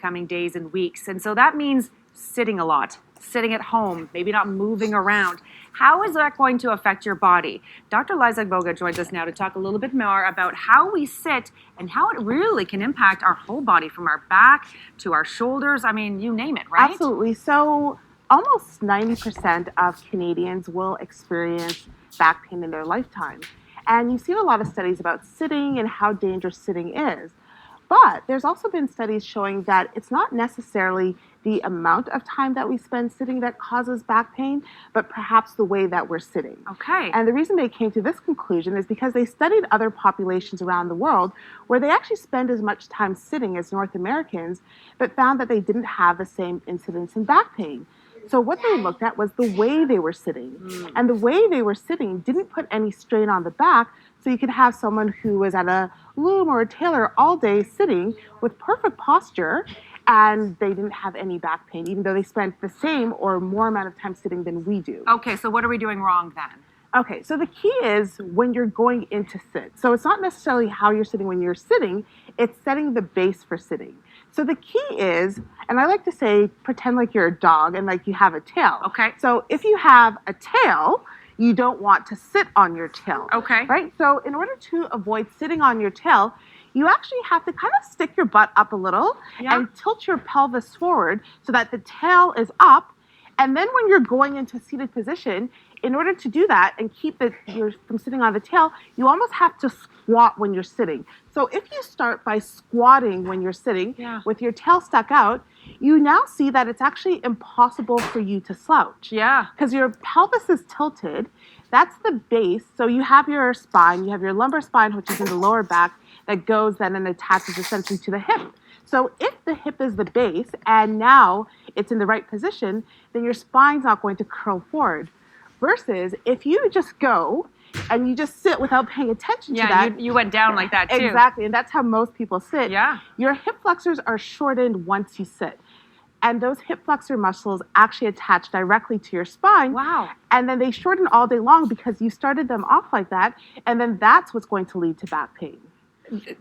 coming days and weeks. And so that means sitting a lot, sitting at home, maybe not moving around. How is that going to affect your body? Dr. Liza Egbogah joins us now to talk a little bit more about how we sit and how it really can impact our whole body, from our back to our shoulders. I mean, you name it, right? Absolutely. So almost 90% of Canadians will experience back pain in their lifetime. And you've seen a lot of studies about sitting and how dangerous sitting is. But there's also been studies showing that it's not necessarily the amount of time that we spend sitting that causes back pain, but perhaps the way that we're sitting. Okay. And the reason they came to this conclusion is because they studied other populations around the world where they actually spend as much time sitting as North Americans, but found that they didn't have the same incidence in back pain. So what they looked at was the way they were sitting. And the way they were sitting didn't put any strain on the back. So you could have someone who was at a loom or a tailor all day sitting with perfect posture, and they didn't have any back pain, even though they spent the same or more amount of time sitting than we do. Okay, so what are we doing wrong then? Okay, so the key is when you're going in to sit. So it's not necessarily how you're sitting when you're sitting, it's setting the base for sitting. So the key is, and I like to say, pretend like you're a dog and like you have a tail. Okay. So if you have a tail, you don't want to sit on your tail. Okay. Right? So in order to avoid sitting on your tail, you actually have to kind of stick your butt up a little and tilt your pelvis forward so that the tail is up. And then when you're going into a seated position, in order to do that and keep you from sitting on the tail, you almost have to squat when you're sitting. So if you start by squatting when you're sitting with your tail stuck out, you now see that it's actually impossible for you to slouch. Yeah. Because your pelvis is tilted. That's the base. So you have your spine, you have your lumbar spine, which is in the lower back, that goes then and attaches essentially to the hip. So if the hip is the base and now it's in the right position, then your spine's not going to curl forward. Versus if you just go and you just sit without paying attention to that. You went down like that too. Exactly, and that's how most people sit. Yeah. Your hip flexors are shortened once you sit. And those hip flexor muscles actually attach directly to your spine. Wow. And then they shorten all day long because you started them off like that. And then that's what's going to lead to back pain.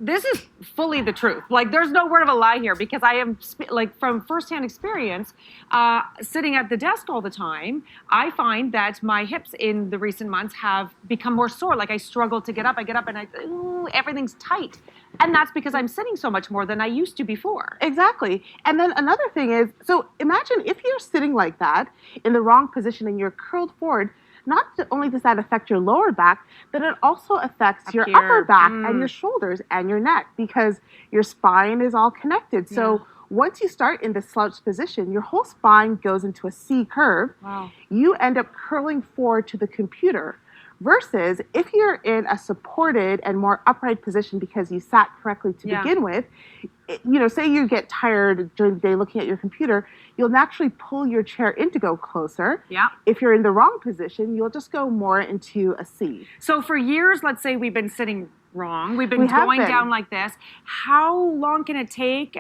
This is fully the truth. Like, there's no word of a lie here, because I am, like, from firsthand experience, sitting at the desk all the time, I find that my hips in the recent months have become more sore. Like, I struggle to get up. I get up and everything's tight. And that's because I'm sitting so much more than I used to before. Exactly. And then another thing is, so imagine if you're sitting like that in the wrong position and you're curled forward, not only does that affect your lower back, but it also affects your upper back and your shoulders and your neck, because your spine is all connected. So once you start in the slouched position, your whole spine goes into a C curve. Wow. You end up curling forward to the computer. Versus if you're in a supported and more upright position because you sat correctly to begin with, say you get tired during the day looking at your computer, you'll naturally pull your chair in to go closer. Yeah. If you're in the wrong position, you'll just go more into a C. So for years, let's say we've been sitting wrong. We've been going down like this. How long can it take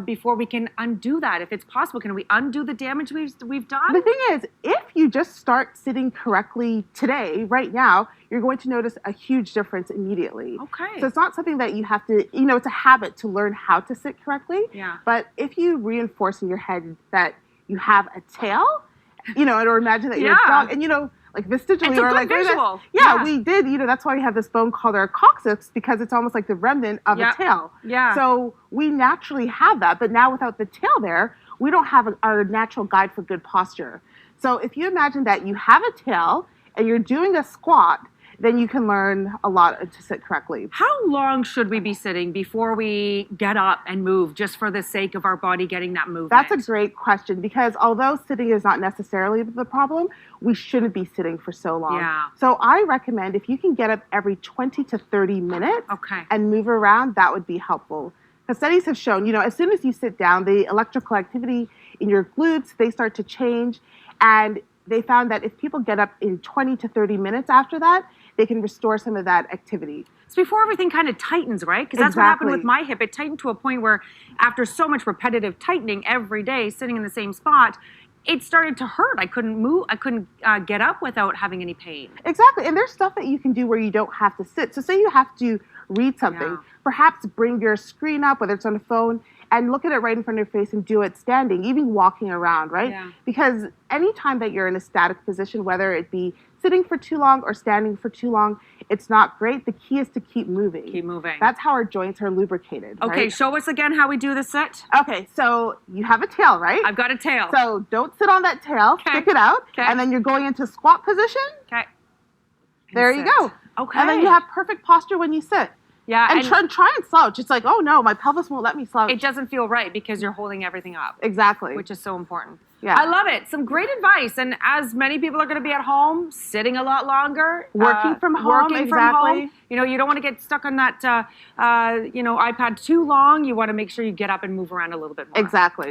before we can undo that? If it's possible, can we undo the damage we've done? The thing is, if you just start sitting correctly today, right now, you're going to notice a huge difference immediately. Okay. So it's not something that you have to, it's a habit to learn how to sit correctly. Yeah. But if you reinforce in your head that you have a tail, or imagine that you're a dog, and like vestigially, it's a or good like visual. We did. That's why we have this bone called our coccyx, because it's almost like the remnant of a tail. Yeah. So we naturally have that, but now without the tail there, we don't have our natural guide for good posture. So if you imagine that you have a tail and you're doing a squat, then you can learn a lot to sit correctly. How long should we be sitting before we get up and move, just for the sake of our body getting that movement? That's a great question, because although sitting is not necessarily the problem, we shouldn't be sitting for so long. Yeah. So I recommend if you can get up every 20 to 30 minutes and move around, that would be helpful. The studies have shown, as soon as you sit down, the electrical activity in your glutes, they start to change. And they found that if people get up in 20 to 30 minutes after that, they can restore some of that activity. It's before everything kind of tightens, right? Because that's what happened with my hip. It tightened to a point where after so much repetitive tightening every day, sitting in the same spot, it started to hurt. I couldn't move. I couldn't get up without having any pain. Exactly. And there's stuff that you can do where you don't have to sit. So say you have to read something, perhaps bring your screen up, whether it's on a phone, and look at it right in front of your face and do it standing, even walking around, right? Yeah. Because anytime that you're in a static position, whether it be sitting for too long or standing for too long, it's not great. The key is to keep moving. Keep moving. That's how our joints are lubricated. Okay, right? show us again how we do the sit. Okay, so you have a tail, right? I've got a tail. So don't sit on that tail. Okay. Stick it out. Okay. And then you're going into squat position. Okay. There you go. Okay. And then you have perfect posture when you sit. Yeah. And try and slouch. It's like, oh no, my pelvis won't let me slouch. It doesn't feel right because you're holding everything up. Exactly. Which is so important. Yeah. I love it. Some great advice. And as many people are going to be at home, sitting a lot longer. Working from home, Working from exactly. home. You know, you don't want to get stuck on that, iPad too long. You want to make sure you get up and move around a little bit more. Exactly.